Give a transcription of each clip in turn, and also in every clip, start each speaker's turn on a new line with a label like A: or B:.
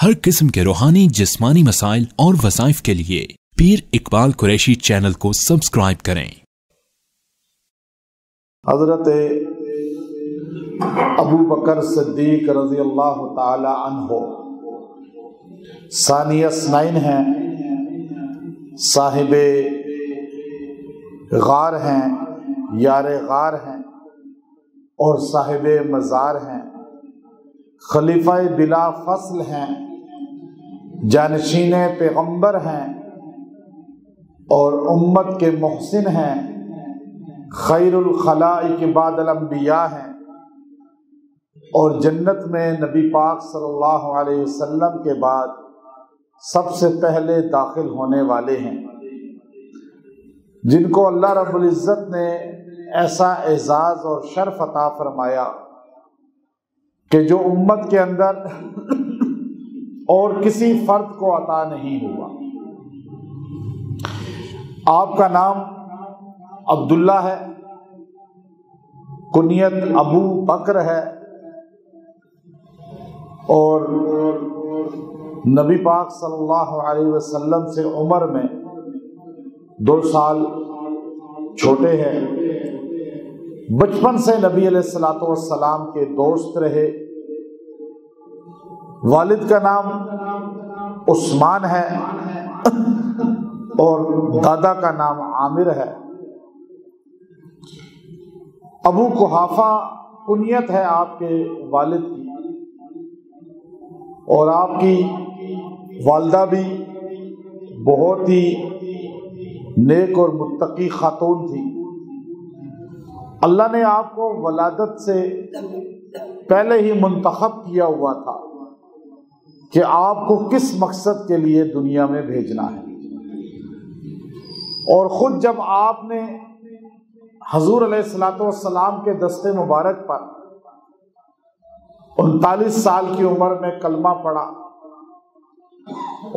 A: ہر قسم کے روحانی جسمانی مسائل اور وظائف کے لیے پیر اقبال قریشی چینل کو سبسکرائب کریں۔
B: حضرت ابو بکر صدیق رضی اللہ تعالی عنہ ثانی اثنین ہیں، صاحب غار ہیں، یار غار ہیں اور صاحب مزار ہیں، خلیفہ بلا فصل ہیں، جانشین پیغمبر ہیں اور امت کے محسن ہیں، خیر الخلائق بعد الانبیاء ہیں اور جنت میں نبی پاک صلی اللہ علیہ وسلم کے بعد سب سے پہلے داخل ہونے والے ہیں، جن کو اللہ رب العزت نے ایسا اعزاز اور شرف عطا فرمایا کہ جو امت کے اندر اور کسی فرد کو عطا نہیں ہوا۔ آپ کا نام عبداللہ ہے، کنیت ابو بکر ہے اور نبی پاک صلی اللہ علیہ وسلم سے عمر میں 2 سال چھوٹے ہیں۔ بچپن سے نبی علیہ الصلوۃ والسلام کے دوست رہے۔ والد کا نام عثمان ہے اور دادا کا نام عامر ہے۔ ابو قحافہ کنیت ہے آپ کے والد کی، اور آپ کی والدہ بھی بہت ہی نیک اور متقی خاتون تھی۔ اللہ نے آپ کو ولادت سے پہلے ہی منتخب کیا ہوا تھا کہ آپ کو کس مقصد کے لیے دنیا میں بھیجنا ہے، اور خود جب آپ نے حضور علیہ الصلوۃ والسلام کے دست مبارک پر 39 سال کی عمر میں کلمہ پڑھا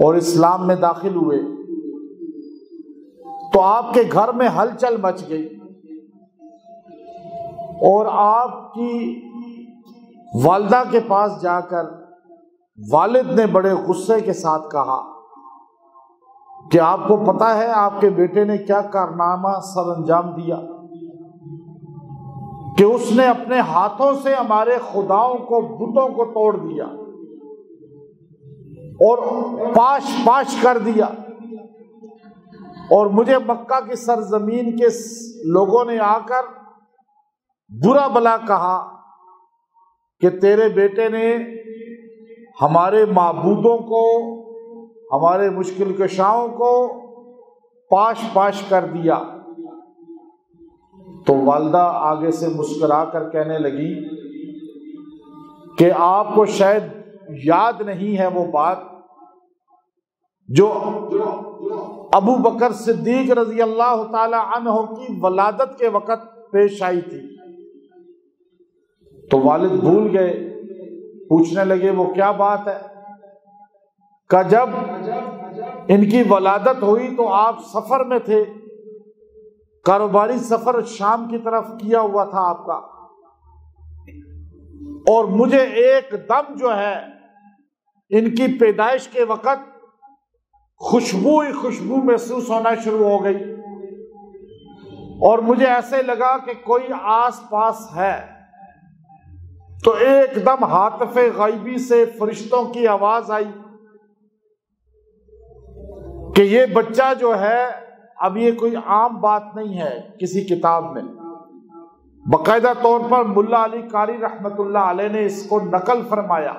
B: اور اسلام میں داخل ہوئے تو آپ کے گھر میں ہلچل مچ گئی، اور آپ کی والدہ کے پاس جا کر والد نے بڑے غصے کے ساتھ کہا کہ آپ کو پتہ ہے آپ کے بیٹے نے کیا کارنامہ سر انجام دیا کہ اس نے اپنے ہاتھوں سے ہمارے خداؤں کو، بتوں کو توڑ دیا اور پاش پاش کر دیا، اور مجھے مکہ کی سرزمین کے لوگوں نے آ کر برا بلا کہا کہ تیرے بیٹے نے ہمارے معبودوں کو، ہمارے مشکل کشاؤں کو پاش پاش کر دیا۔ تو والدہ آگے سے مسکرا کر کہنے لگی کہ آپ کو شاید یاد نہیں ہے وہ بات جو ابو بکر صدیق رضی اللہ تعالی عنہ کی ولادت کے وقت پیش آئی تھی۔ تو والد بھول گئے، پوچھنے لگے وہ کیا بات ہے؟ کہ جب ان کی ولادت ہوئی تو آپ سفر میں تھے، کاروباری سفر شام کی طرف کیا ہوا تھا آپ کا، اور مجھے ایک دم جو ہے ان کی پیدائش کے وقت خوشبو ہی خوشبو محسوس ہونا شروع ہو گئی، اور مجھے ایسے لگا کہ کوئی آس پاس ہے، تو ایک دم ہاتف غیبی سے فرشتوں کی آواز آئی کہ یہ بچہ جو ہے، اب یہ کوئی عام بات نہیں ہے کسی کتاب میں، باقاعدہ طور پر ملا علی قاری رحمت اللہ علیہ نے اس کو نقل فرمایا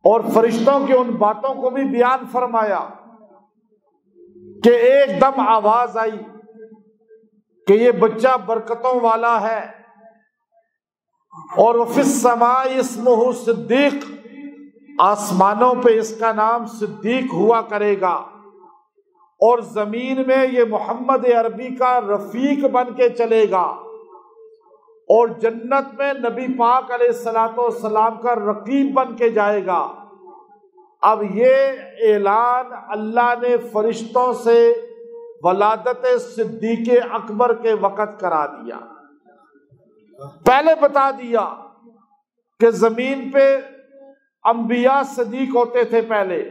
B: اور فرشتوں کی ان باتوں کو بھی بیان فرمایا کہ ایک دم آواز آئی کہ یہ بچہ برکتوں والا ہے، اور فی السماء اسمہ صدیق، آسمانوں پہ اس کا نام صدیق ہوا کرے گا، اور زمین میں یہ محمد عربی کا رفیق بن کے چلے گا، اور جنت میں نبی پاک علیہ الصلوۃ والسلام کا رقیب بن کے جائے گا۔ اب یہ اعلان اللہ نے فرشتوں سے ولادت صدیق اکبر کے وقت کرا دیا، پہلے بتا دیا کہ زمین پہ انبیاء صدیق ہوتے تھے پہلے،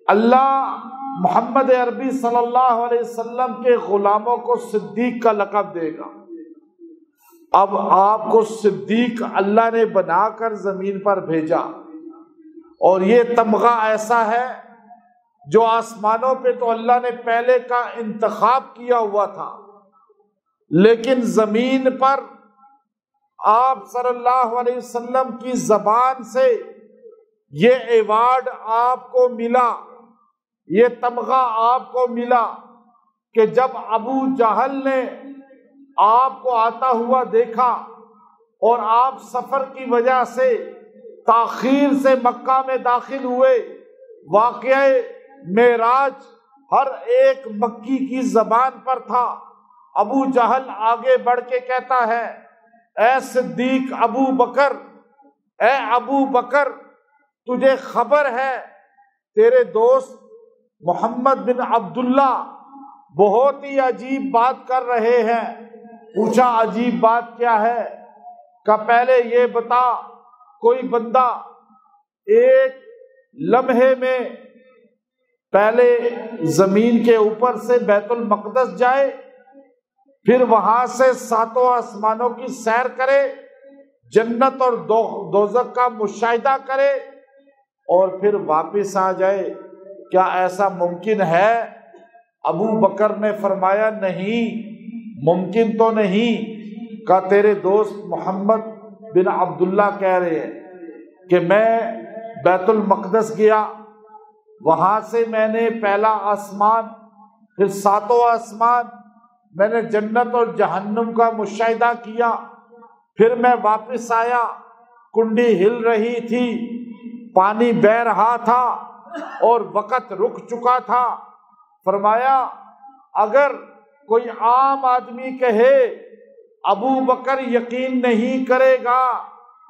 B: اللہ محمد عربی صلی اللہ علیہ وسلم کے غلاموں کو صدیق کا لقب دے گا۔ اب آپ کو صدیق اللہ نے بنا کر زمین پر بھیجا، اور یہ تمغہ ایسا ہے جو آسمانوں پہ تو اللہ نے پہلے کا انتخاب کیا ہوا تھا، لیکن زمین پر آپ صلی اللہ علیہ وسلم کی زبان سے یہ ایوارڈ آپ کو ملا، یہ تمغہ آپ کو ملا کہ جب ابو جہل نے آپ کو آتا ہوا دیکھا اور آپ سفر کی وجہ سے تاخیر سے مکہ میں داخل ہوئے، واقعہ معراج ہر ایک مکی کی زبان پر تھا، ابو جہل آگے بڑھ کے کہتا ہے، اے صدیق ابو بکر، اے ابو بکر، تجھے خبر ہے تیرے دوست محمد بن عبداللہ بہت ہی عجیب بات کر رہے ہیں۔ پوچھا عجیب بات کیا ہے؟ کہ پہلے یہ بتا، کوئی بندہ ایک لمحے میں پہلے زمین کے اوپر سے بیت المقدس جائے، پھر وہاں سے ساتوں آسمانوں کی سیر کرے، جنت اور دوزخ کا مشاہدہ کرے اور پھر واپس آ جائے، کیا ایسا ممکن ہے؟ ابو بکر نے فرمایا نہیں، ممکن تو نہیں۔ کہ تیرے دوست محمد بن عبداللہ کہہ رہے ہیں کہ میں بیت المقدس گیا، وہاں سے میں نے پہلا آسمان، پھر ساتوں آسمان، میں نے جنت اور جہنم کا مشاہدہ کیا، پھر میں واپس آیا، کنڈی ہل رہی تھی، پانی بہہ رہا تھا اور وقت رک چکا تھا۔ فرمایا اگر کوئی عام آدمی کہے ابو بکر یقین نہیں کرے گا،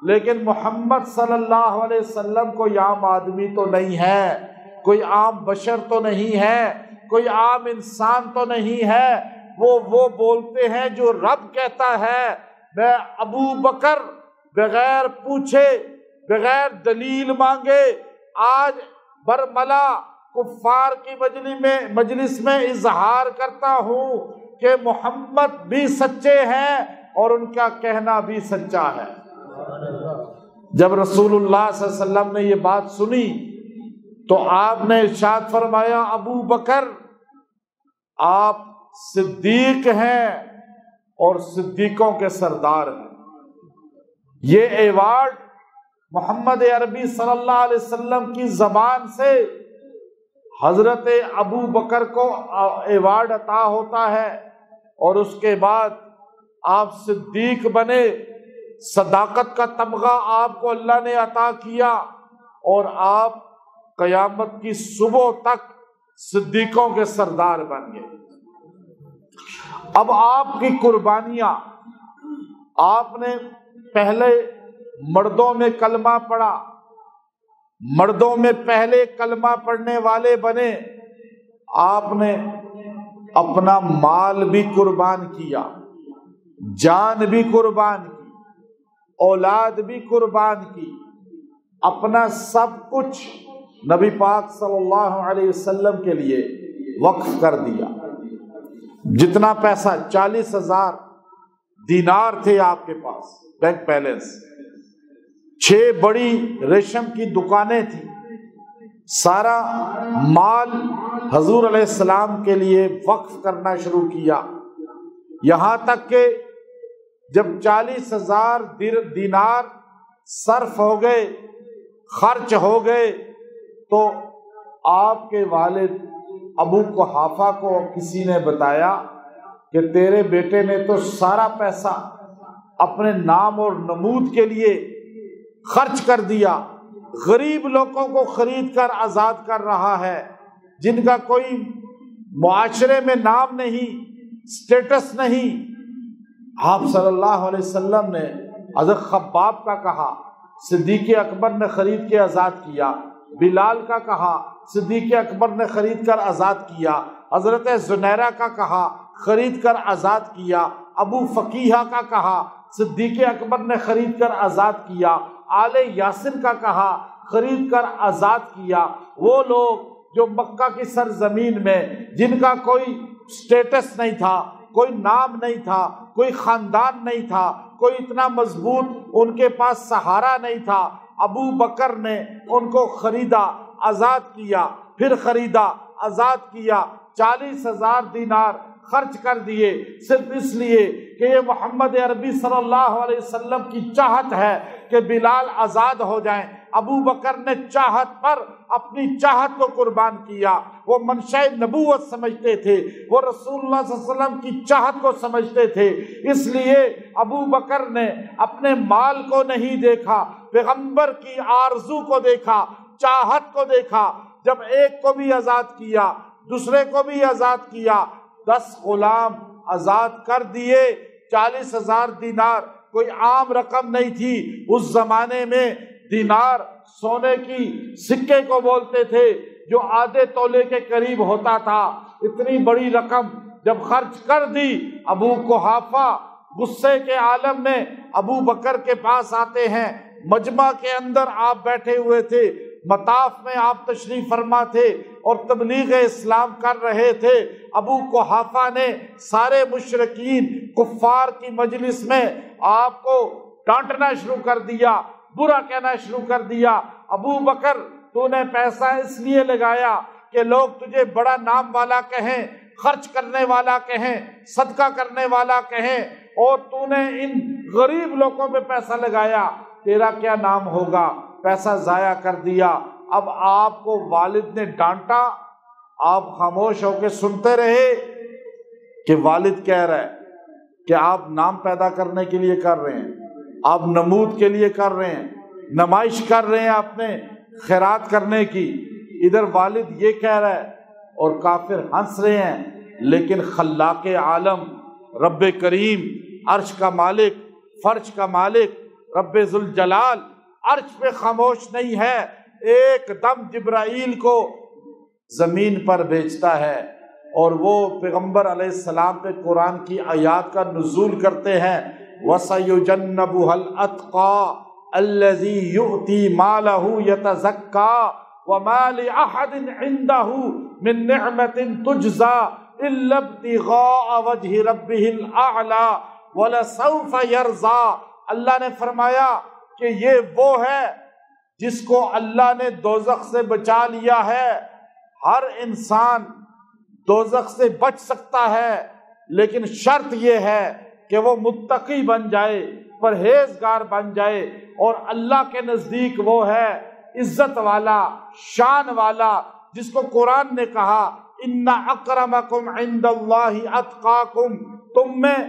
B: لیکن محمد صلی اللہ علیہ وسلم کوئی عام آدمی تو نہیں ہے، کوئی عام بشر تو نہیں ہے، کوئی عام انسان تو نہیں ہے، وہ بولتے ہیں جو رب کہتا ہے۔ میں ابو بکر بغیر پوچھے، بغیر دلیل مانگے آج برملا کفار کی مجلس میں اظہار کرتا ہوں کہ محمد بھی سچے ہیں اور ان کا کہنا بھی سچا ہے۔ جب رسول اللہ صلی اللہ علیہ وسلم نے یہ بات سنی تو آپ نے ارشاد فرمایا، ابو بکر آپ صدیق ہیں اور صدیقوں کے سردار ہیں۔ یہ ایوارڈ محمد عربی صلی اللہ علیہ وسلم کی زبان سے حضرت ابو بکر کو ایوارڈ عطا ہوتا ہے، اور اس کے بعد آپ صدیق بنے، صداقت کا تمغہ آپ کو اللہ نے عطا کیا، اور آپ قیامت کی صبح تک صدیقوں کے سردار بن گئے۔ اب آپ کی قربانیاں، آپ نے پہلے مردوں میں کلمہ پڑھا، مردوں میں پہلے کلمہ پڑھنے والے بنے، آپ نے اپنا مال بھی قربان کیا، جان بھی قربان کی، اولاد بھی قربان کی، اپنا سب کچھ نبی پاک صلی اللہ علیہ وسلم کے لیے وقف کر دیا۔ جتنا پیسہ 40,000 دینار تھے آپ کے پاس بینک بیلنس، 6 بڑی ریشم کی دکانیں تھیں، سارا مال حضور علیہ السلام کے لیے وقف کرنا شروع کیا، یہاں تک کہ جب 40,000 دینار صرف ہو گئے، خرچ ہو گئے، تو آپ کے والد ابو قحافہ کو کسی نے بتایا کہ تیرے بیٹے نے تو سارا پیسہ اپنے نام اور نمود کے لیے خرچ کر دیا، غریب لوگوں کو خرید کر آزاد کر رہا ہے، جن کا کوئی معاشرے میں نام نہیں، سٹیٹس نہیں۔ آپ صلی اللہ علیہ وسلم نے حضرت خباب کا کہا، صدیق اکبر نے خرید کے آزاد کیا، بلال کا کہا، صدیق اکبر نے خرید کر آزاد کیا، حضرت زنیرہ کا کہا، خرید کر آزاد کیا، ابو فقیہ کا کہا، صدیق اکبر نے خرید کر آزاد کیا، آل یاسر کا کہا، خرید کر آزاد کیا۔ وہ لوگ جو مکہ کی سرزمین میں جن کا کوئی سٹیٹس نہیں تھا، کوئی نام نہیں تھا، کوئی خاندان نہیں تھا، کوئی اتنا مضبوط ان کے پاس سہارا نہیں تھا، ابو بکر نے ان کو خریدا، آزاد کیا، پھر خریدا، آزاد کیا، 40,000 دینار خرچ کر دیے، صرف اس لیے کہ یہ محمد عربی صلی اللہ علیہ وسلم کی چاہت ہے کہ بلال آزاد ہو جائیں۔ ابو بکر نے چاہت پر اپنی چاہت کو قربان کیا۔ وہ منشأ نبوت سمجھتے تھے، وہ رسول اللہ صلی اللہ علیہ وسلم کی چاہت کو سمجھتے تھے، اس لیے ابو بکر نے اپنے مال کو نہیں دیکھا، پیغمبر کی آرزو کو دیکھا، چاہت کو دیکھا۔ جب ایک کو بھی آزاد کیا، دوسرے کو بھی آزاد کیا، 10 غلام آزاد کر دیے، 40,000 دینار کوئی عام رقم نہیں تھی۔ اس زمانے میں دینار سونے کی سکے کو بولتے تھے جو آدھے تولے کے قریب ہوتا تھا۔ اتنی بڑی رقم جب خرچ کر دی، ابو قحافہ غصے کے عالم میں ابو بکر کے پاس آتے ہیں۔ مجمع کے اندر آپ بیٹھے ہوئے تھے، مطاف میں آپ تشریف فرما تھے اور تبلیغ اسلام کر رہے تھے۔ ابو قحافہ نے سارے مشرکین کفار کی مجلس میں آپ کو ڈانٹنا شروع کر دیا، برا کہنا شروع کر دیا۔ ابو بکر، تو نے پیسہ اس لیے لگایا کہ لوگ تجھے بڑا نام والا کہیں، خرچ کرنے والا کہیں، صدقہ کرنے والا کہیں، اور تو نے ان غریب لوگوں پہ پیسہ لگایا، تیرا کیا نام ہوگا؟ پیسہ ضائع کر دیا۔ اب آپ کو والد نے ڈانٹا، آپ خاموش ہو کے سنتے رہے کہ والد کہہ رہا ہے کہ آپ نام پیدا کرنے کے لیے کر رہے ہیں، آپ نمود کے لیے کر رہے ہیں، نمائش کر رہے ہیں اپنے خیرات کرنے کی۔ ادھر والد یہ کہہ رہا ہے اور کافر ہنس رہے ہیں، لیکن خلاق عالم رب کریم، عرش کا مالک، فرش کا مالک، رب ذوالجلال عرش پہ خاموش نہیں ہے۔ ایک دم جبرائیل کو زمین پر بھیجتا ہے اور وہ پیغمبر علیہ السلام پہ قرآن کی آیات کا نزول کرتے ہیں۔ وَسَيُجَنَّبُهَا الْأَتْقَى الَّذِي يُؤْتِي مَالَهُ يَتَزَكَّى وَمَا لِأَحَدٍ عِندَهُ مِن نِعْمَةٍ تُجْزَى إِلَّا ابْتِغَاءَ وَجْهِ رَبِّهِ الْأَعْلَى وَلَسَوْفَ يَرْضَى۔ اللہ نے فرمایا کہ یہ وہ ہے جس کو اللہ نے دوزخ سے بچا لیا ہے۔ ہر انسان دوزخ سے بچ سکتا ہے، لیکن شرط یہ ہے کہ وہ متقی بن جائے، پرہیزگار بن جائے، اور اللہ کے نزدیک وہ ہے عزت والا، شان والا، جس کو قرآن نے کہا ان اکرمکم عند اللہ اتقاکم، تم میں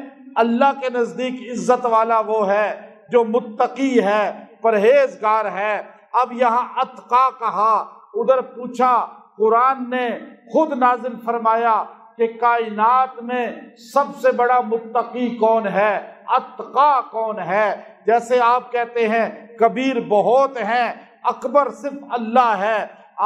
B: اللہ کے نزدیک عزت والا وہ ہے جو متقی ہے، پرہیزگار ہے۔ اب یہاں اتقا کہا، ادھر پوچھا، قرآن نے خود نازل فرمایا کہ کائنات میں سب سے بڑا متقی کون ہے، اتقا کون ہے۔ جیسے آپ کہتے ہیں کبیر بہت ہیں، اکبر صرف اللہ ہے،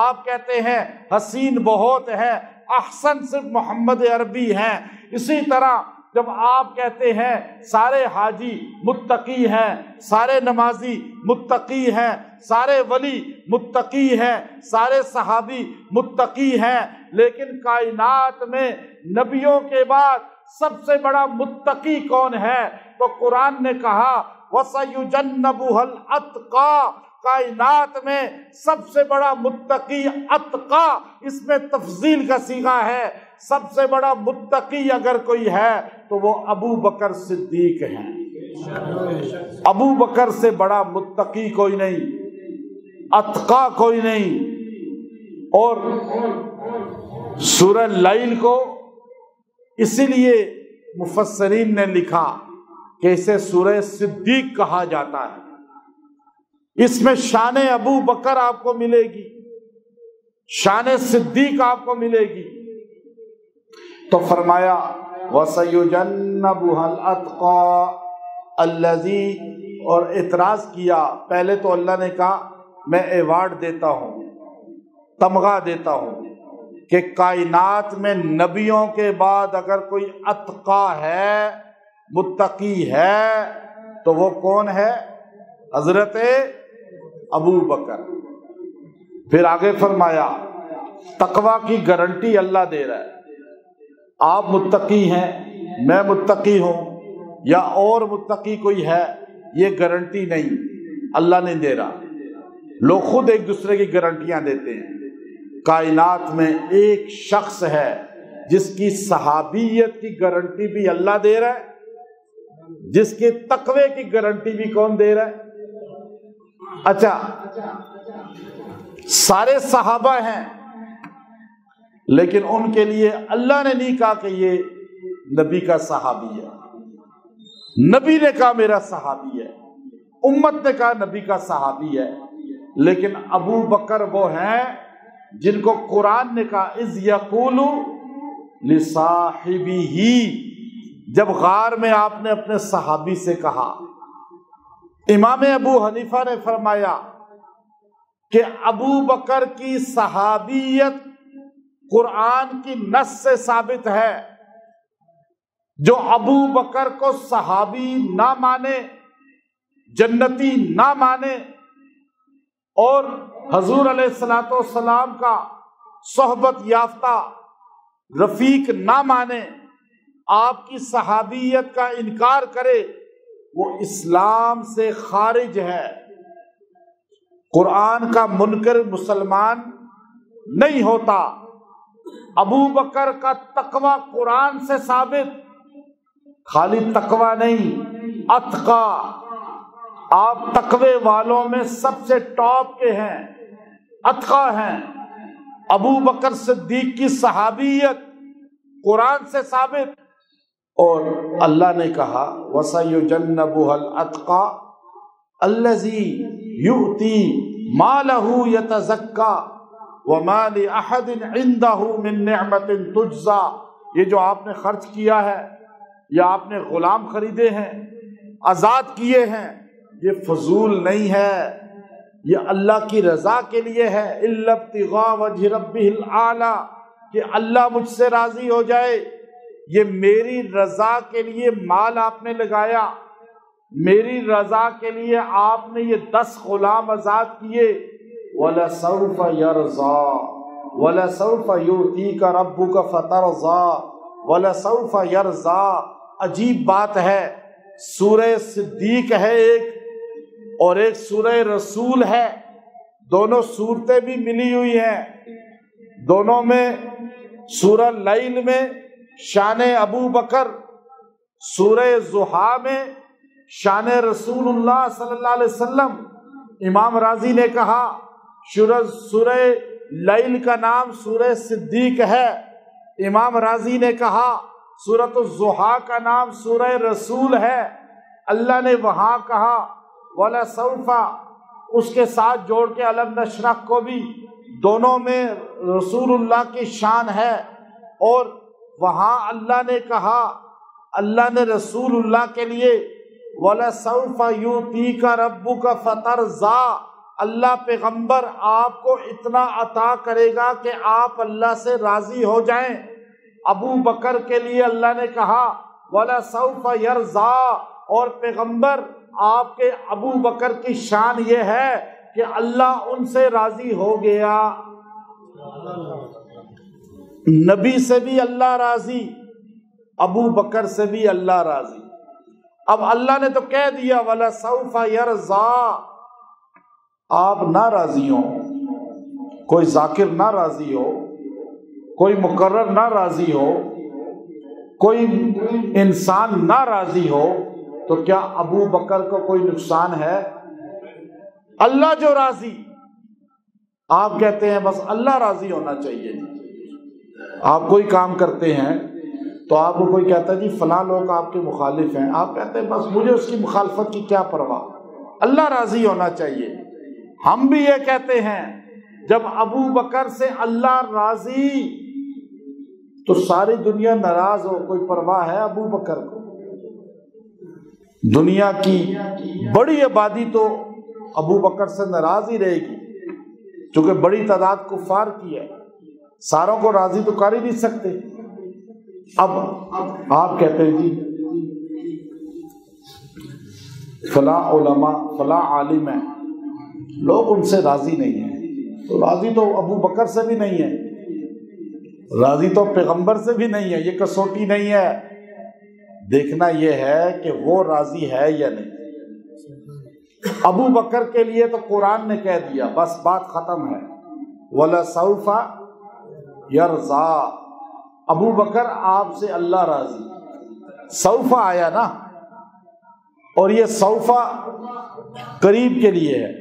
B: آپ کہتے ہیں حسین بہت ہیں، احسن صرف محمد عربی ہیں، اسی طرح جب آپ کہتے ہیں سارے حاجی متقی ہیں، سارے نمازی متقی ہیں، سارے ولی متقی ہیں، سارے صحابی متقی ہیں، لیکن کائنات میں نبیوں کے بعد سب سے بڑا متقی کون ہے؟ تو قرآن نے کہا وَسَيُجَنَّبُهَا الْأَتْقَى، کائنات میں سب سے بڑا متقی اتقا، اس میں تفضیل کا صیغہ ہے، سب سے بڑا متقی اگر کوئی ہے تو وہ ابو بکر صدیق ہیں۔ ابو بکر سے بڑا متقی کوئی نہیں، اتقا کوئی نہیں۔ اور سورہ لیل کو اسی لیے مفسرین نے لکھا کہ اسے سورہ صدیق کہا جاتا ہے۔ اس میں شان ابو بکر آپ کو ملے گی، شان صدیق آپ کو ملے گی۔ تو فرمایا وَسَيُجَنَّبُهَا الْأَتْقَى الَّذِي، اور اعتراض کیا۔ پہلے تو اللہ نے کہا میں ایوارڈ دیتا ہوں، تمغہ دیتا ہوں کہ کائنات میں نبیوں کے بعد اگر کوئی اتقا ہے، متقی ہے، تو وہ کون ہے؟ حضرت ابو بکر۔ پھر آگے فرمایا تقوی کی گارنٹی اللہ دے رہا ہے، آپ متقی ہیں، میں متقی ہوں یا اور متقی کوئی ہے، یہ گارنٹی نہیں، اللہ نہیں دے رہا، لوگ خود ایک دوسرے کی گارنٹیاں دیتے ہیں۔ کائنات میں ایک شخص ہے جس کی صحابیت کی گارنٹی بھی اللہ دے رہا ہے، جس کے تقوی کی گارنٹی بھی کون دے رہا ہے؟ اچھا، سارے صحابہ ہیں لیکن ان کے لیے اللہ نے نہیں کہا کہ یہ نبی کا صحابی ہے، نبی نے کہا میرا صحابی ہے، امت نے کہا نبی کا صحابی ہے، لیکن ابو بکر وہ ہیں جن کو قرآن نے کہا اذ یقول لصاحبہ، جب غار میں آپ نے اپنے صحابی سے کہا۔ امام ابو حنیفہ نے فرمایا کہ ابو بکر کی صحابیت قرآن کی نص سے ثابت ہے، جو ابو بکر کو صحابی نہ مانے، جنتی نہ مانے، اور حضور علیہ الصلوۃ والسلام کا صحبت یافتہ رفیق نہ مانے، آپ کی صحابیت کا انکار کرے، وہ اسلام سے خارج ہے، قرآن کا منکر مسلمان نہیں ہوتا۔ ابو بکر کا تقوی قرآن سے ثابت، خالی تقوی نہیں، اتقا، آپ تقوی والوں میں سب سے ٹاپ کے ہیں، اتقا ہیں۔ ابو بکر صدیق کی صحابیت قرآن سے ثابت، اور اللہ نے کہا وَسَيُجَنَّبُهَا الْأَتْقَى الَّذِي يُؤْتِي مَالَهُ يَتَزَكَّى وَمَا لِأَحَدٍ عِندَهُ مِن نِعْمَةٍ تُجْزَى، یہ جو آپ نے خرچ کیا ہے یا آپ نے غلام خریدے ہیں، آزاد کیے ہیں، یہ فضول نہیں ہے، یہ اللہ کی رضا کے لیے ہے، إِلَّا ابْتِغَاءَ وَجْهِ رَبِّهِ الْأَعْلَى، کہ اللہ مجھ سے راضی ہو جائے، یہ میری رضا کے لیے مال آپ نے لگایا، میری رضا کے لیے آپ نے یہ 10 غلام آزاد کیے، وَلَسَوْفَ يَرْضَى وَلَسَوْفَ يُؤْتِيكَ رَبُّكَ فَتَرْضَى وَلَسَوْفَ يَرْضَى۔ عجیب بات ہے، سورہ صدیق ہے ایک اور ایک سورہ رسول ہے، دونوں صورتیں بھی ملی ہوئی ہیں، دونوں میں سورہ لیل میں شان ابو بکر، سورہ ضحیٰ میں شان رسول اللہ صلی اللہ علیہ وسلم۔ امام راضی نے کہا سورہ لیل کا نام سورہ صدیق ہے، امام راضی نے کہا سورۃ الضحیٰ کا نام سورہ رسول ہے۔ اللہ نے وہاں کہا وَلَسَوْفَ، اس کے ساتھ جوڑ کے علم نشرح کو بھی، دونوں میں رسول اللہ کی شان ہے، اور وہاں اللہ نے کہا، اللہ نے رسول اللہ کے لیے وَلَسَوْفَ يُؤْتِيكَ رَبُّكَ فَتَرْضَى، اللہ پیغمبر آپ کو اتنا عطا کرے گا کہ آپ اللہ سے راضی ہو جائیں۔ ابو بکر کے لیے اللہ نے کہا وَلَسَوْفَ يَرْضَى، اور پیغمبر آپ کے ابو بکر کی شان یہ ہے کہ اللہ ان سے راضی ہو گیا۔ نبی سے بھی اللہ راضی، ابو بکر سے بھی اللہ راضی۔ اب اللہ نے تو کہہ دیا وَلَسَوْفَ يَرْضَى، آپ نہ راضی ہوں، کوئی ذاکر نہ راضی ہو، کوئی مقرر نہ راضی ہو، کوئی انسان نہ راضی ہو، تو کیا ابو بکر کو کوئی نقصان ہے؟ اللہ جو راضی، آپ کہتے ہیں بس اللہ راضی ہونا چاہیے۔ آپ کوئی کام کرتے ہیں تو آپ کو کوئی کہتا ہے جی فلاں لوگ آپ کے مخالف ہیں، آپ کہتے ہیں بس مجھے اس کی مخالفت کی کیا پرواہ، اللہ راضی ہونا چاہیے۔ ہم بھی یہ کہتے ہیں جب ابو بکر سے اللہ راضی تو ساری دنیا ناراض ہو، کوئی پرواہ ہے ابو بکر کو؟ دنیا کی بڑی آبادی تو ابو بکر سے ناراض ہی رہے گی، چونکہ بڑی تعداد کفار کی ہے، ساروں کو راضی تو کر ہی نہیں سکتے۔ اب آپ کہتے ہیں جی فلاں علماء فلاں عالم ہے، لوگ ان سے راضی نہیں ہیں، تو راضی تو ابو بکر سے بھی نہیں ہے، راضی تو پیغمبر سے بھی نہیں ہے۔ یہ کسوٹی نہیں ہے، دیکھنا یہ ہے کہ وہ راضی ہے یا نہیں۔ ابو بکر کے لیے تو قرآن نے کہہ دیا، بس بات ختم ہے، وَلَسَوْفَ يَرْضَىٰ، ابو بکر آپ سے اللہ راضی، سوفا آیا نا، اور یہ سوفا قریب کے لیے ہے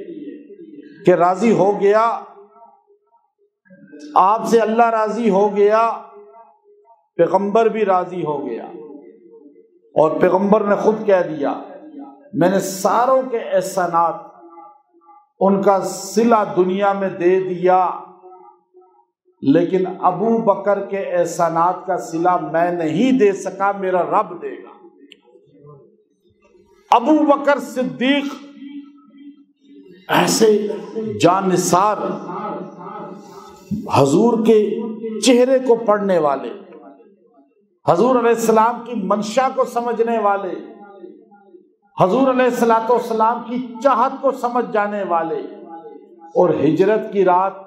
B: کہ راضی ہو گیا، آپ سے اللہ راضی ہو گیا، پیغمبر بھی راضی ہو گیا، اور پیغمبر نے خود کہہ دیا میں نے ساروں کے احسانات ان کا صلہ دنیا میں دے دیا، لیکن ابو بکر کے احسانات کا صلہ میں نہیں دے سکا، میرا رب دے گا۔ ابو بکر صدیق ایسے جان نثار، حضور کے چہرے کو پڑھنے والے، حضور علیہ السلام کی منشا کو سمجھنے والے، حضور علیہ السلام کی چاہت کو سمجھ جانے والے، اور ہجرت کی رات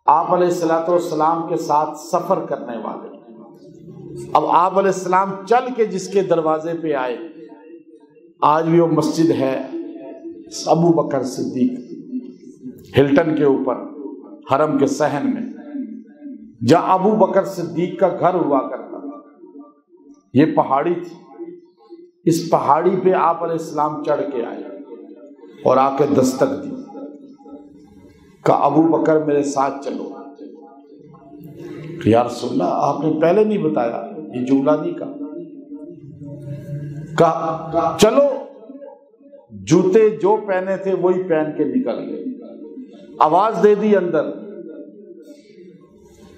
B: آپ علیہ السلام کے ساتھ سفر کرنے والے۔ اب آپ علیہ السلام چل کے جس کے دروازے پہ آئے، آج بھی وہ مسجد ہے ابو بکر صدیق، ہلٹن کے اوپر حرم کے صحن میں، جہاں ابو بکر صدیق کا گھر ہوا کرتا تھا۔ یہ پہاڑی تھی، اس پہاڑی پہ آپ علیہ السلام چڑھ کے آئے اور آ کے دستک دی، کہا ابو بکر میرے ساتھ چلو۔ یا رسول اللہ آپ نے پہلے نہیں بتایا، یہ جملہ نہیں کہا چلو، جوتے جو پہنے تھے وہی پہن کے نکل گئے۔ آواز دے دی اندر،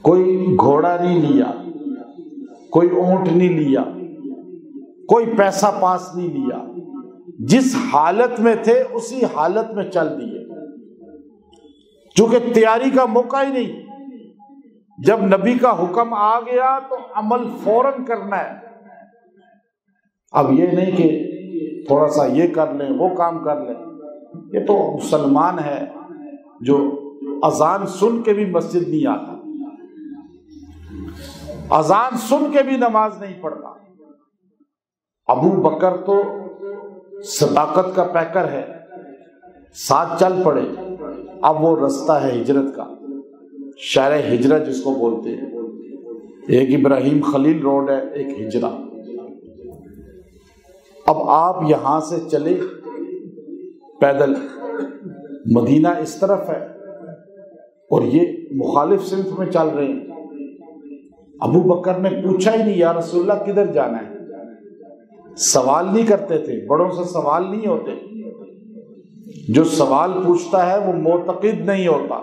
B: کوئی گھوڑا نہیں لیا، کوئی اونٹ نہیں لیا، کوئی پیسہ پاس نہیں لیا، جس حالت میں تھے اسی حالت میں چل دیے، چونکہ تیاری کا موقع ہی نہیں۔ جب نبی کا حکم آ گیا تو عمل فوراً کرنا ہے۔ اب یہ نہیں کہ تھوڑا سا یہ کر لیں وہ کام کر لیں، یہ تو مسلمان ہے جو اذان سن کے بھی مسجد نہیں آتا، اذان سن کے بھی نماز نہیں پڑھتا۔ ابو بکر تو صداقت کا پیکر ہے، ساتھ چل پڑے۔ اب وہ رستہ ہے ہجرت کا، شہر ہجرت جس کو بولتے ہیں، ایک ابراہیم خلیل روڈ ہے، ایک ہجرہ۔ اب آپ یہاں سے چلے پیدل، مدینہ اس طرف ہے اور یہ مخالف سمت میں چل رہے ہیں۔ ابو بکر نے پوچھا ہی نہیں یا رسول اللہ کدھر جانا ہے، سوال نہیں کرتے تھے، بڑوں سے سوال نہیں ہوتے، جو سوال پوچھتا ہے وہ معتقد نہیں ہوتا۔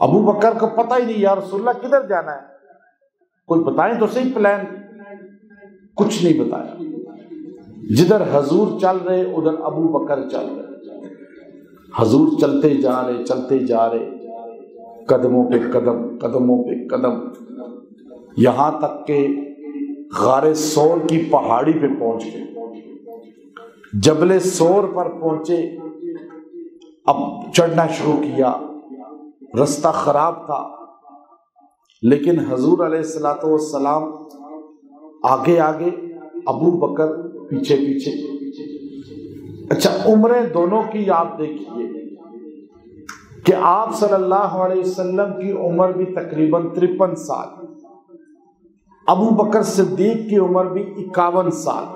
B: ابو بکر کو پتہ ہی نہیں یا رسول اللہ کدھر جانا ہے، کوئی بتائیں تو صحیح پلان، کچھ نہیں بتایا۔ جدھر حضور چل رہے ادھر ابو بکر چل رہے، حضور چلتے جا رہے، قدموں پہ قدم، قدموں پہ قدم، یہاں تک کہ غار سور کی پہاڑی پہ پہنچ گئے۔ جبل سور پر پہنچے، اب چڑھنا شروع کیا، رستہ خراب تھا، لیکن حضور علیہ السلام آگے آگے، ابو بکر پیچھے پیچھے۔ اچھا، عمریں دونوں کی آپ دیکھیے کہ آپ صلی اللہ علیہ وسلم کی عمر بھی تقریباً 53 سال، ابو بکر صدیق کی عمر بھی 51 سال،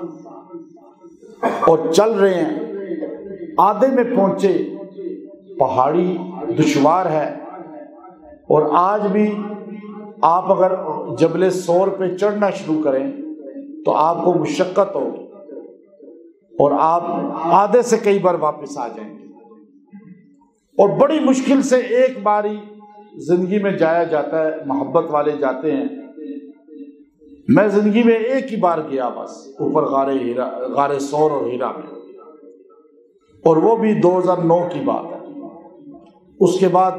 B: اور چل رہے ہیں، آدھے میں پہنچے، پہاڑی دشوار ہے، اور آج بھی آپ اگر جبل سور پہ چڑھنا شروع کریں تو آپ کو مشقت ہوگی، اور آپ آدھے سے کئی بار واپس آ جائیں گے، اور بڑی مشکل سے ایک باری زندگی میں جایا جاتا ہے، محبت والے جاتے ہیں۔ میں زندگی میں ایک ہی بار گیا بس، اوپر غار سور اور ہیرا میں، اور وہ بھی 2009 کی بات ہے۔ اس کے بعد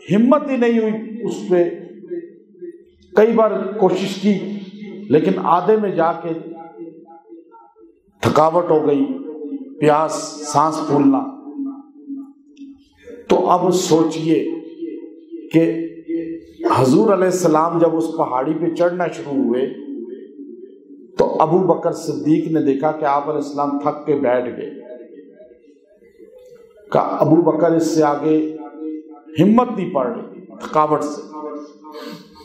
B: ہمت ہی نہیں ہوئی اس پہ، کئی بار کوشش کی لیکن آدھے میں جا کے تھکاوٹ ہو گئی، پیاس، سانس پھولنا۔ تو اب سوچئے کہ حضور علیہ السلام جب اس پہاڑی پہ چڑھنا شروع ہوئے تو ابو بکر صدیق نے دیکھا کہ آپ علیہ السلام تھک کے بیٹھ گئے۔ کہا ابو بکر اس سے آگے ہمت نہیں پڑ رہی تھکاوٹ سے۔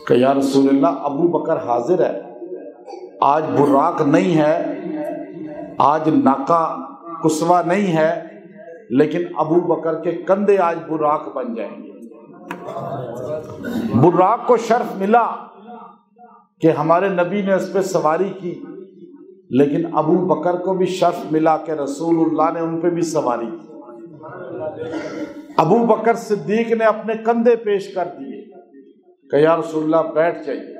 B: کہ یا رسول اللہ ابو بکر حاضر ہے، آج براق نہیں ہے، آج ناکا کسوا نہیں ہے، لیکن ابو بکر کے کندھے آج براق بن جائیں گے۔ براق کو شرف ملا کہ ہمارے نبی نے اس پہ سواری کی، لیکن ابو بکر کو بھی شرف ملا کہ رسول اللہ نے ان پہ بھی سواری کی۔ ابو بکر صدیق نے اپنے کندھے پیش کر دیے کہ یا رسول اللہ بیٹھ جائیے،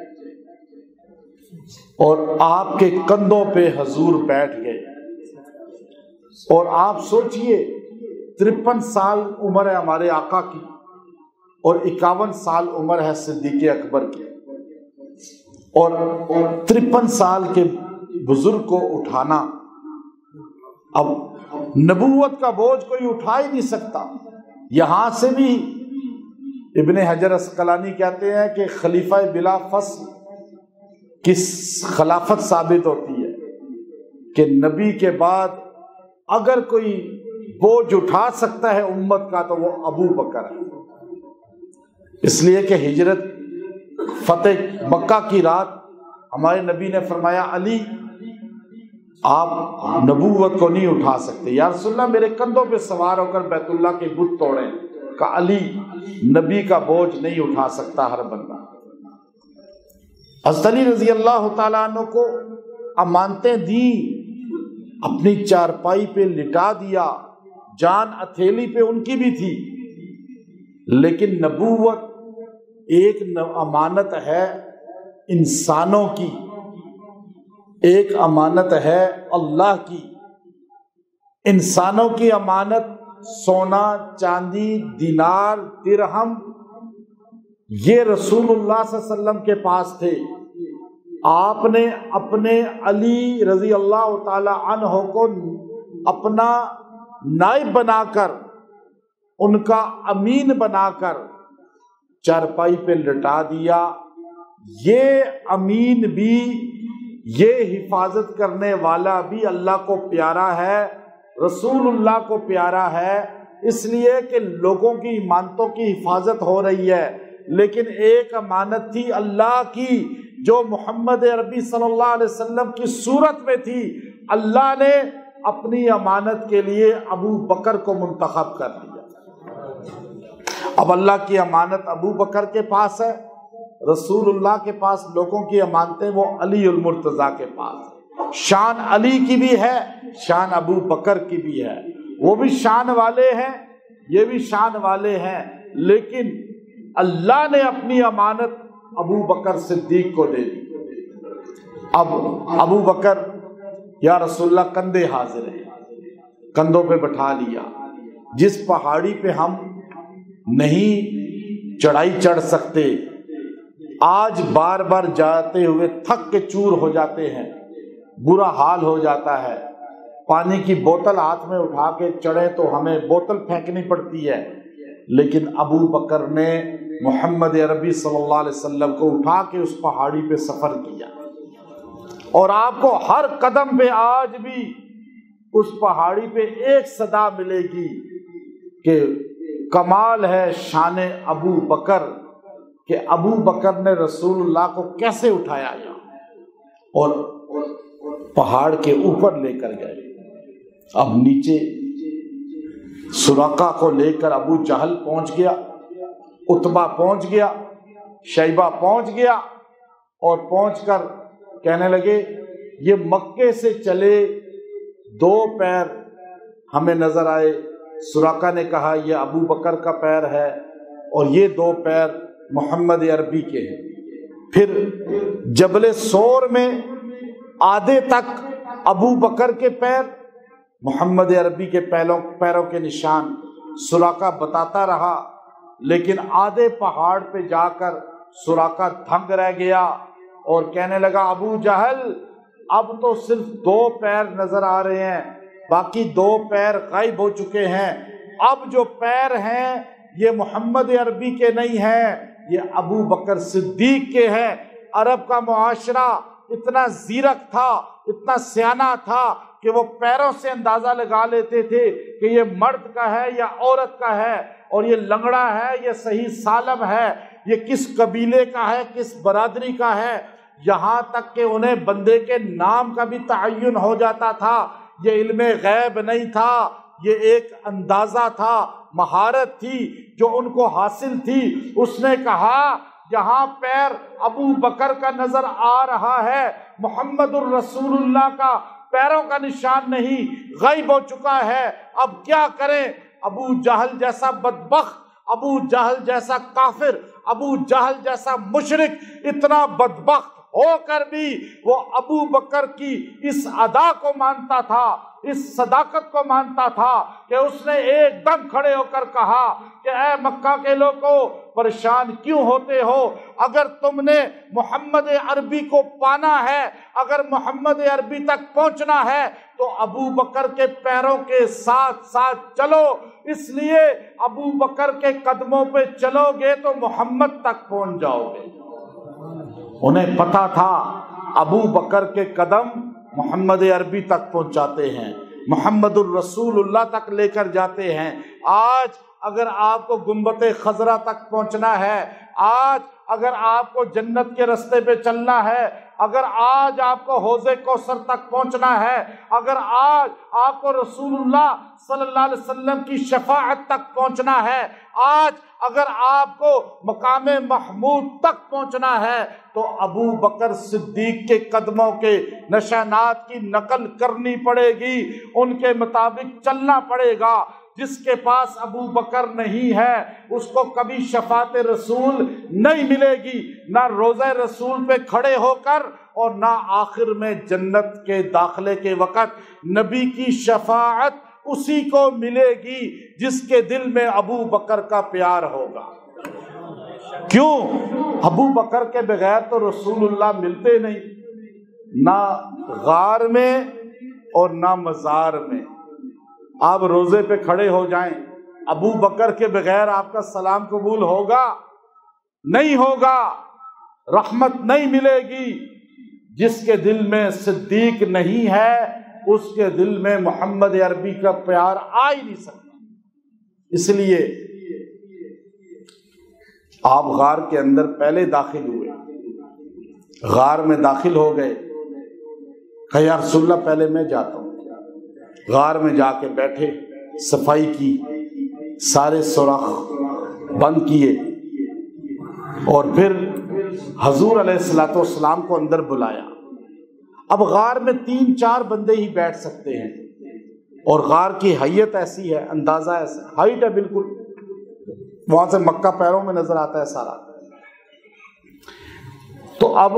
B: اور آپ کے کندھوں پہ حضور بیٹھ گئے۔ اور آپ سوچئے 53 سال عمر ہے ہمارے آقا کی اور 51 سال عمر ہے صدیق اکبر کی، اور 53 سال کے بزرگ کو اٹھانا، اب نبوت کا بوجھ کوئی اٹھا ہی نہیں سکتا۔ یہاں سے بھی ابن حجر اسقلانی کہتے ہیں کہ خلیفہ بلا فصل کی خلافت ثابت ہوتی ہے کہ نبی کے بعد اگر کوئی بوجھ اٹھا سکتا ہے امت کا تو وہ ابو بکر ہے۔ اس لیے کہ ہجرت فتح مکہ کی رات ہمارے نبی نے فرمایا علی آپ نبوت کو نہیں اٹھا سکتے، یا رسول اللہ میرے کندھوں پہ سوار ہو کر بیت اللہ کے بت توڑیں۔ کہ علی نبی کا بوجھ نہیں اٹھا سکتا ہر بندہ۔ حضرت علی رضی اللہ تعالیٰ عنہ کو امانتیں دی، اپنی چارپائی پہ لٹا دیا، جان ہتھیلی پہ ان کی بھی تھی، لیکن نبوت ایک امانت ہے انسانوں کی، ایک امانت ہے اللہ کی۔ انسانوں کی امانت سونا، چاندی، دینار، درہم، یہ رسول اللہ صلی اللہ علیہ وسلم کے پاس تھے۔ آپ نے اپنے علی رضی اللہ تعالی عنہ کو اپنا نائب بنا کر، ان کا امین بنا کر چارپائی پہ لٹا دیا۔ یہ امین بھی، یہ حفاظت کرنے والا بھی اللہ کو پیارا ہے، رسول اللہ کو پیارا ہے، اس لیے کہ لوگوں کی امانتوں کی حفاظت ہو رہی ہے، لیکن ایک امانت تھی اللہ کی جو محمد عربی صلی اللہ علیہ وسلم کی صورت میں تھی۔ اللہ نے اپنی امانت کے لیے ابو بکر کو منتخب کر لیا۔ اب اللہ کی امانت ابو بکر کے پاس ہے، رسول اللہ کے پاس لوگوں کی امانتیں وہ علی المرتضیٰ کے پاس ہے۔ شان علی کی بھی ہے، شان ابو بکر کی بھی ہے، وہ بھی شان والے ہیں، یہ بھی شان والے ہیں، لیکن اللہ نے اپنی امانت ابو بکر صدیق کو دے دی۔ اب ابو بکر یا رسول اللہ کندھے حاضر ہیں، کندھوں پہ بٹھا لیا۔ جس پہاڑی پہ ہم نہیں چڑھائی چڑھ سکتے، آج بار بار جاتے ہوئے تھک کے چور ہو جاتے ہیں، برا حال ہو جاتا ہے، پانی کی بوتل ہاتھ میں اٹھا کے چڑھے تو ہمیں بوتل پھینکنی پڑتی ہے، لیکن ابو بکر نے محمد عربی صلی اللہ علیہ وسلم کو اٹھا کے اس پہاڑی پہ سفر کیا، اور آپ کو ہر قدم پہ آج بھی اس پہاڑی پہ ایک صدا ملے گی کہ کمال ہے شان ابو بکر، کہ ابو بکر نے رسول اللہ کو کیسے اٹھایا اور پہاڑ کے اوپر لے کر گئے۔ اب نیچے سراقہ کو لے کر ابو جہل پہنچ گیا، عتبہ پہنچ گیا، شیبہ پہنچ گیا، اور پہنچ کر کہنے لگے یہ مکے سے چلے 2 پیر ہمیں نظر آئے۔ سراقہ نے کہا یہ ابو بکر کا پیر ہے اور یہ 2 پیر محمد عربی کے ہیں۔ پھر جبل سور میں آدھے تک ابو بکر کے پیر، محمد عربی کے پیروں کے نشان سراقہ بتاتا رہا، لیکن آدھے پہاڑ پہ جا کر سراقہ دھنگ رہ گیا اور کہنے لگا ابو جہل اب تو صرف 2 پیر نظر آ رہے ہیں، باقی 2 پیر غائب ہو چکے ہیں۔ اب جو پیر ہیں یہ محمد عربی کے نہیں ہیں، یہ ابو بکر صدیق کے ہیں۔ عرب کا معاشرہ اتنا زیرک تھا، اتنا سیانہ تھا کہ وہ پیروں سے اندازہ لگا لیتے تھے کہ یہ مرد کا ہے یا عورت کا ہے، اور یہ لنگڑا ہے یہ صحیح سالم ہے، یہ کس قبیلے کا ہے، کس برادری کا ہے، یہاں تک کہ انہیں بندے کے نام کا بھی تعین ہو جاتا تھا۔ یہ علم غیب نہیں تھا، یہ ایک اندازہ تھا، مہارت تھی جو ان کو حاصل تھی۔ اس نے کہا یہاں پیر ابو بکر کا نظر آ رہا ہے، محمد الرسول اللہ کا پیروں کا نشان نہیں، غائب ہو چکا ہے، اب کیا کریں؟ ابو جہل جیسا بدبخت، ابو جہل جیسا کافر، ابو جہل جیسا مشرک، اتنا بدبخت ہو کر بھی وہ ابو بکر کی اس ادا کو مانتا تھا، اس صداقت کو مانتا تھا کہ اس نے ایک دم کھڑے ہو کر کہا کہ اے مکہ کے لوگوں، پریشان کیوں ہوتے ہو؟ اگر تم نے محمد عربی کو پانا ہے، اگر محمد عربی تک پہنچنا ہے تو ابو بکر کے پیروں کے ساتھ ساتھ چلو، اس لیے ابو بکر کے قدموں پہ چلو گے تو محمد تک پہنچ جاؤ گے۔ انہیں پتا تھا ابو بکر کے قدم محمد عربی تک پہنچاتے ہیں، محمد الرسول اللہ تک لے کر جاتے ہیں۔ آج اگر آپ کو گنبد خضرا تک پہنچنا ہے، آج اگر آپ کو جنت کے رستے پہ چلنا ہے، اگر آج آپ کو حوض کوثر تک پہنچنا ہے، اگر آج آپ کو رسول اللہ صلی اللہ علیہ وسلم کی شفاعت تک پہنچنا ہے، آج اگر آپ کو مقام محمود تک پہنچنا ہے تو ابو بکر صدیق کے قدموں کے نشانات کی نقل کرنی پڑے گی، ان کے مطابق چلنا پڑے گا۔ جس کے پاس ابو بکر نہیں ہے اس کو کبھی شفاعت رسول نہیں ملے گی، نہ روضہ رسول پہ کھڑے ہو کر اور نہ آخر میں جنت کے داخلے کے وقت نبی کی شفاعت اسی کو ملے گی جس کے دل میں ابو بکر کا پیار ہوگا۔ کیوں؟ ابو بکر کے بغیر تو رسول اللہ ملتے نہیں، نہ غار میں اور نہ مزار میں۔ آپ روزے پہ کھڑے ہو جائیں، ابو بکر کے بغیر آپ کا سلام قبول ہوگا؟ نہیں ہوگا، رحمت نہیں ملے گی۔ جس کے دل میں صدیق نہیں ہے اس کے دل میں محمد عربی کا پیار آ ہی نہیں سکتا۔ اس لیے آپ غار کے اندر پہلے داخل ہوئے، غار میں داخل ہو گئے، کہا یا رسول اللہ پہلے میں جاتا ہوں۔ غار میں جا کے بیٹھے، صفائی کی، سارے سوراخ بند کیے، اور پھر حضور علیہ الصلوۃ والسلام کو اندر بلایا۔ اب غار میں 3-4 بندے ہی بیٹھ سکتے ہیں، اور غار کی حیت ایسی ہے، اندازہ ایسا، ہائٹ ہے بالکل، وہاں سے مکہ پیروں میں نظر آتا ہے سارا۔ تو اب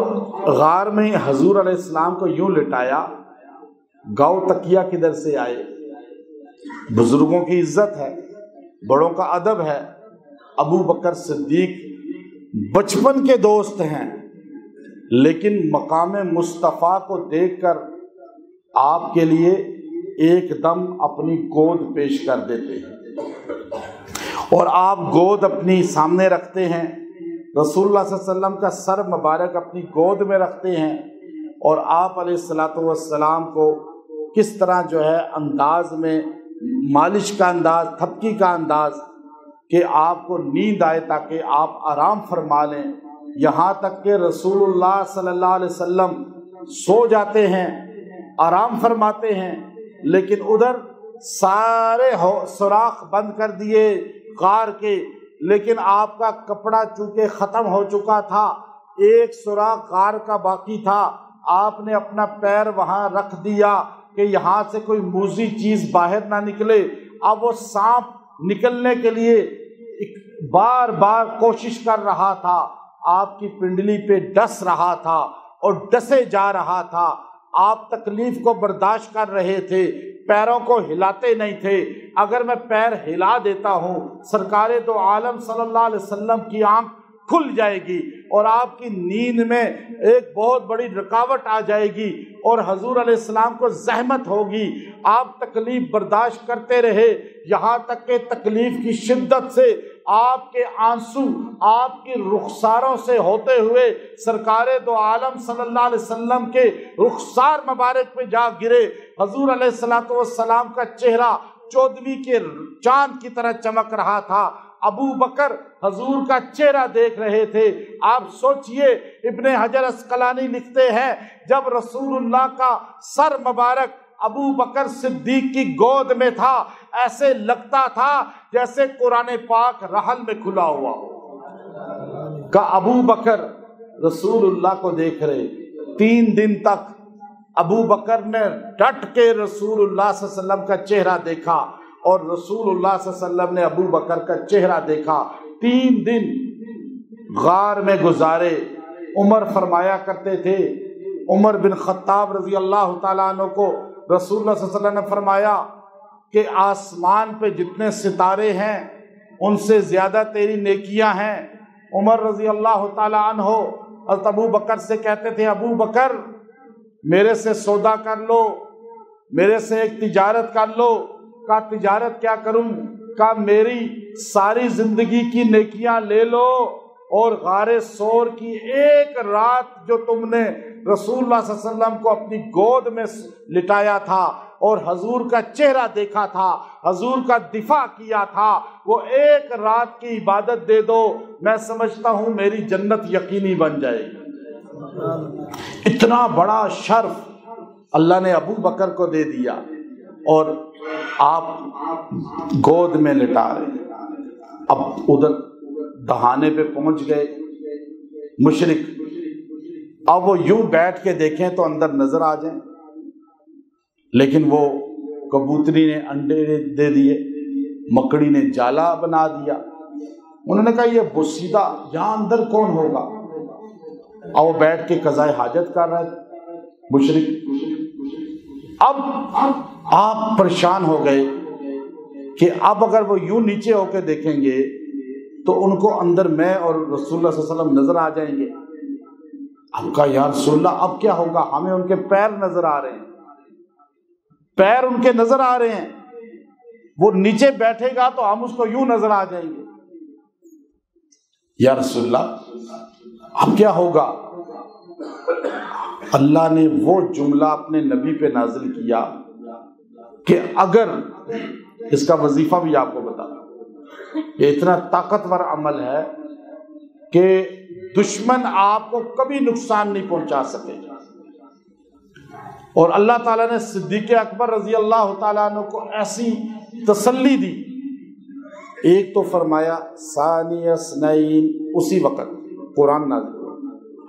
B: غار میں حضور علیہ السلام کو یوں لٹایا، گاؤ تکیہ کدھر سے آئے؟ بزرگوں کی عزت ہے، بڑوں کا ادب ہے۔ ابو بکر صدیق بچپن کے دوست ہیں، لیکن مقام مصطفیٰ کو دیکھ کر آپ کے لیے ایک دم اپنی گود پیش کر دیتے ہیں، اور آپ گود اپنی سامنے رکھتے ہیں، رسول اللہ صلی اللہ علیہ وسلم کا سر مبارک اپنی گود میں رکھتے ہیں، اور آپ علیہ الصلوۃ والسلام کو کس طرح جو ہے انداز میں، مالش کا انداز، تھپکی کا انداز، کہ آپ کو نیند آئے تاکہ آپ آرام فرما لیں، یہاں تک کہ رسول اللہ صلی اللہ علیہ وسلم سو جاتے ہیں، آرام فرماتے ہیں، لیکن ادھر سارے سوراخ بند کر دیے غار کے، لیکن آپ کا کپڑا چونکہ ختم ہو چکا تھا، ایک سوراخ غار کا باقی تھا، آپ نے اپنا پیر وہاں رکھ دیا کہ یہاں سے کوئی موذی چیز باہر نہ نکلے۔ اب وہ سانپ نکلنے کے لیے بار بار کوشش کر رہا تھا، آپ کی پنڈلی پہ ڈس رہا تھا اور ڈسے جا رہا تھا، آپ تکلیف کو برداشت کر رہے تھے، پیروں کو ہلاتے نہیں تھے۔ اگر میں پیر ہلا دیتا ہوں، سرکار دو عالم صلی اللہ علیہ وسلم کی آنکھ کھل جائے گی اور آپ کی نیند میں ایک بہت بڑی رکاوٹ آ جائے گی اور حضور علیہ السلام کو زحمت ہوگی. آپ تکلیف برداشت کرتے رہے یہاں تک کہ تکلیف کی شدت سے آپ کے آنسو آپ کی رخساروں سے ہوتے ہوئے سرکار دو عالم صلی اللہ علیہ وسلم کے رخسار مبارک پہ جا گرے. حضور علیہ السلام کا چہرہ 14ویں کے چاند کی طرح چمک رہا تھا. ابو بکر حضور کا چہرہ دیکھ رہے تھے. آپ سوچئے، ابن حجر اسقلانی لکھتے ہیں جب رسول اللہ کا سر مبارک ابو بکر صدیق کی گود میں تھا ایسے لگتا تھا جیسے قرآن پاک رحل میں کھلا ہوا ہو. کہ ابو بکر رسول اللہ کو دیکھ رہے. 3 دن تک ابو بکر نے ڈٹ کے رسول اللہ صلی اللہ علیہ وسلم کا چہرہ دیکھا اور رسول اللہ صلی اللہ علیہ وسلم نے ابو بکر کا چہرہ دیکھا. 3 دن غار میں گزارے. عمر فرمایا کرتے تھے، عمر بن خطاب رضی اللہ تعالیٰ عنہ کو رسول اللہ صلی اللہ علیہ وسلم نے فرمایا کہ آسمان پہ جتنے ستارے ہیں ان سے زیادہ تیری نیکیاں ہیں. عمر رضی اللہ تعالیٰ عنہ حضرت ابو بکر سے کہتے تھے، ابو بکر میرے سے سودا کر لو، میرے سے ایک تجارت کر لو. کہا تجارت کیا کروں؟ کہا میری ساری زندگی کی نیکیاں لے لو اور غار سور کی ایک رات جو تم نے رسول اللہ صلی اللہ علیہ وسلم کو اپنی گود میں لٹایا تھا اور حضور کا چہرہ دیکھا تھا، حضور کا دفاع کیا تھا، وہ ایک رات کی عبادت دے دو، میں سمجھتا ہوں میری جنت یقینی بن جائے گی. اتنا بڑا شرف اللہ نے ابو بکر کو دے دیا اور آپ گود میں لٹا رہے. اب ادھر دہانے پہ پہنچ گئے مشرک. اب وہ یوں بیٹھ کے دیکھیں تو اندر نظر آ جائیں، لیکن وہ کبوتری نے انڈے دے دیے، مکڑی نے جالا بنا دیا. انہوں نے کہا یہ بوسیدہ یہاں اندر کون ہوگا؟ اور وہ بیٹھ کے قضائے حاجت کر رہے مشرک. اب آپ پریشان ہو گئے کہ اب اگر وہ یوں نیچے ہو کے دیکھیں گے تو ان کو اندر میں اور رسول اللہ صلی اللہ علیہ وسلم نظر آ جائیں گے. اب کہا یا رسول اللہ اب کیا ہوگا؟ ہمیں ان کے پیر نظر آ رہے ہیں، پیر ان کے نظر آ رہے ہیں، وہ نیچے بیٹھے گا تو ہم اس کو یوں نظر آ جائیں گے. یا رسول اللہ اب کیا ہوگا؟ اللہ نے وہ جملہ اپنے نبی پہ نازل کیا کہ اگر اس کا وظیفہ بھی آپ کو بتا دوں، یہ اتنا طاقتور عمل ہے کہ دشمن آپ کو کبھی نقصان نہیں پہنچا سکے. اور اللہ تعالیٰ نے صدیق اکبر رضی اللہ تعالیٰ عنہ کو ایسی تسلی دی. ایک تو فرمایا ثانی اثنین، اسی وقت قرآن نازل ہوا،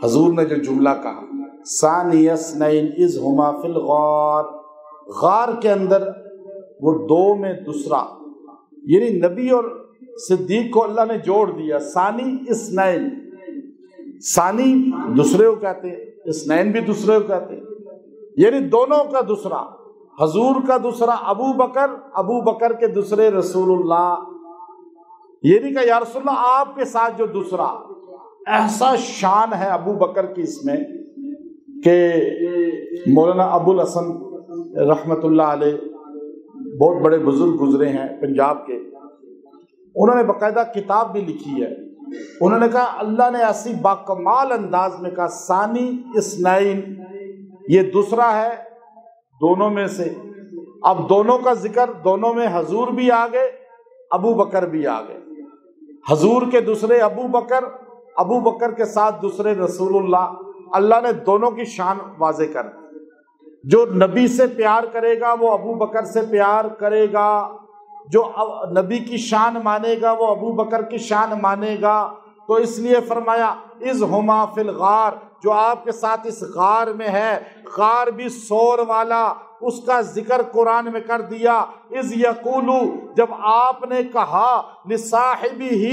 B: حضور نے جو جملہ کہا ثانی اثنین اذ ہما فی الغار، غار کے اندر وہ 2 میں دوسرا، یعنی نبی اور صدیق کو اللہ نے جوڑ دیا. ثانی اثنین، ثانی دوسرے کو کہتے ہیں، اثنین بھی دوسرے کو کہتے ہیں، یعنی دونوں کا دوسرا، حضور کا دوسرا ابو بکر، ابو بکر کے دوسرے رسول اللہ. یہ نہیں کہ یا رسول اللہ آپ کے ساتھ جو دوسرا. ایسا شان ہے ابو بکر کی اس میں کہ مولانا ابو الحسن رحمت اللہ علیہ بہت بڑے بزرگ گزرے ہیں پنجاب کے، انہوں نے باقاعدہ کتاب بھی لکھی ہے. انہوں نے کہا اللہ نے ایسی باکمال انداز میں کہا ثانی اثنین، یہ دوسرا ہے دونوں میں سے. اب دونوں کا ذکر، دونوں میں حضور بھی آ گئے، ابو بکر بھی آ گئے. حضور کے دوسرے ابو بکر، ابو بکر کے ساتھ دوسرے رسول اللہ. اللہ نے دونوں کی شان واضح کر دی. جو نبی سے پیار کرے گا وہ ابو بکر سے پیار کرے گا، جو نبی کی شان مانے گا وہ ابو بکر کی شان مانے گا. تو اس لیے فرمایا اذ ہما فی الغار، جو آپ کے ساتھ اس غار میں ہے، غار بھی سور والا، اس کا ذکر قرآن میں کر دیا. اذ یقولو، جب آپ نے کہا لصاحبہ،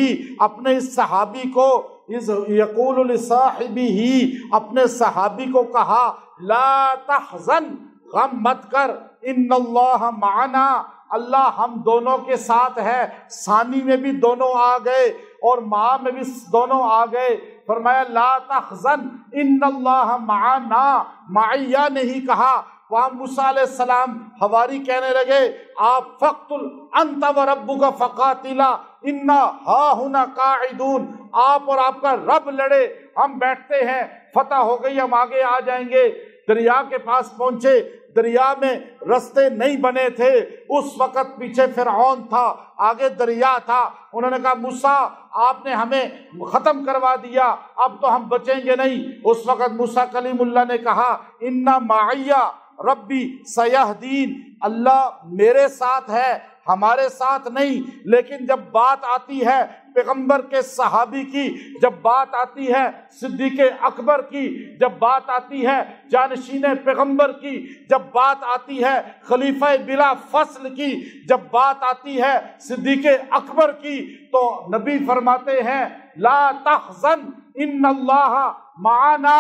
B: اپنے اس صحابی کو، اذ یقول لصاحبہ، اپنے صحابی کو کہا لا تحزن، غم مت کر، ان اللہ معنا، اللہ ہم دونوں کے ساتھ ہے، ثانی میں بھی دونوں آ گئے اور ماں میں بھی دونوں آ گئے۔ فرمایا لا تحزن ان اللہ معنا، معیہ نہیں کہا۔ وہاں موسیٰ علیہ السلام حواری کہنے لگے آپ فقتل انت وربک فقاتلا انا ہاہنا قاعدون، آپ اور آپ کا رب لڑے، ہم بیٹھتے ہیں، فتح ہو گئی، ہم آگے آ جائیں گے۔ دریا کے پاس پہنچے، دریا میں رستے نہیں بنے تھے، اس وقت پیچھے فرعون تھا، آگے دریا تھا۔ انہوں نے کہا موسیٰ آپ نے ہمیں ختم کروا دیا، اب تو ہم بچیں گے نہیں۔ اس وقت موسیٰ کلیم اللہ نے کہا انا معیہ ربی سیہدین، اللہ میرے ساتھ ہے، ہمارے ساتھ نہیں۔ لیکن جب بات آتی ہے پیغمبر کے صحابی کی، جب بات آتی ہے صدیق اکبر کی، جب بات آتی ہے جانشین پیغمبر کی، جب بات آتی ہے خلیفہ بلا فصل کی، جب بات آتی ہے صدیق اکبر کی، تو نبی فرماتے ہیں لا تحزن ان اللہ معنا،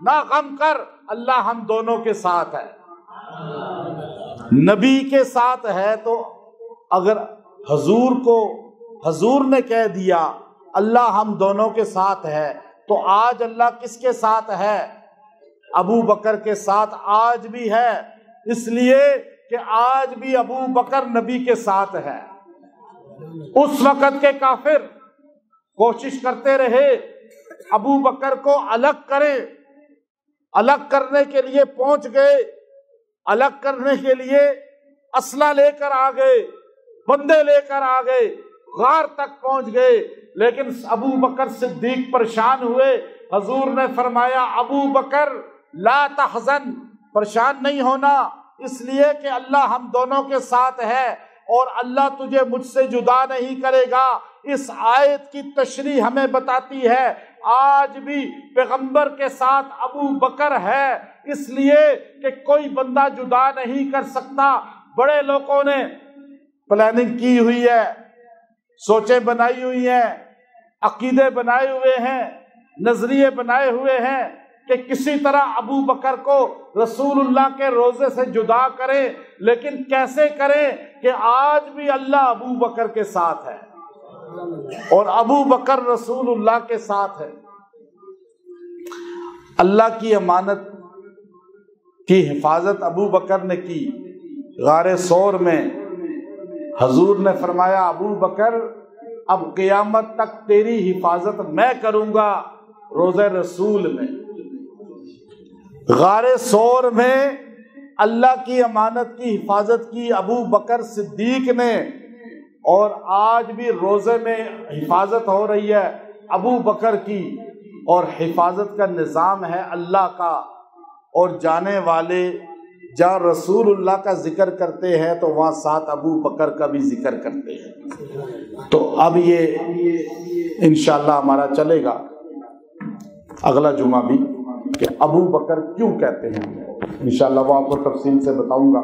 B: نہ غم کر، اللہ ہم دونوں کے ساتھ ہے۔ نبی کے ساتھ ہے تو اگر حضور نے کہہ دیا اللہ ہم دونوں کے ساتھ ہے، تو آج اللہ کس کے ساتھ ہے؟ ابو بکر کے ساتھ آج بھی ہے، اس لیے کہ آج بھی ابو بکر نبی کے ساتھ ہے۔ اس وقت کے کافر کوشش کرتے رہے ابو بکر کو الگ کریں، الگ کرنے کے لیے پہنچ گئے، الگ کرنے کے لیے اسلحہ لے کر آ گئے، بندے لے کر آ گئے، غار تک پہنچ گئے، لیکن ابو بکر صدیق پریشان ہوئے۔ حضور نے فرمایا ابو بکر لا تحزن، پریشان نہیں ہونا، اس لیے کہ اللہ ہم دونوں کے ساتھ ہے اور اللہ تجھے مجھ سے جدا نہیں کرے گا۔ اس آیت کی تشریح ہمیں بتاتی ہے آج بھی پیغمبر کے ساتھ ابو بکر ہے، اس لیے کہ کوئی بندہ جدا نہیں کر سکتا۔ بڑے لوگوں نے پلاننگ کی ہوئی ہے، سوچیں بنائی ہوئی ہیں، عقیدے بنائے ہوئے ہیں، نظریے بنائے ہوئے ہیں کہ کسی طرح ابو بکر کو رسول اللہ کے روضے سے جدا کریں، لیکن کیسے کریں کہ آج بھی اللہ ابو بکر کے ساتھ ہے اور ابو بکر رسول اللہ کے ساتھ ہے۔ اللہ کی امانت کی حفاظت ابو بکر نے کی۔ غار ثور میں حضور نے فرمایا ابو بکر اب قیامت تک تیری حفاظت میں کروں گا روزہ رسول میں۔ غار ثور میں اللہ کی امانت کی حفاظت کی ابو بکر صدیق نے، اور آج بھی روزے میں حفاظت ہو رہی ہے ابو بکر کی، اور حفاظت کا نظام ہے اللہ کا۔ اور جانے والے جہاں رسول اللہ کا ذکر کرتے ہیں تو وہاں ساتھ ابو بکر کا بھی ذکر کرتے ہیں۔ تو اب یہ انشاءاللہ ہمارا چلے گا اگلا جمعہ بھی کہ ابو بکر کیوں کہتے ہیں، انشاءاللہ وہ آپ کو تفصیل سے بتاؤں گا۔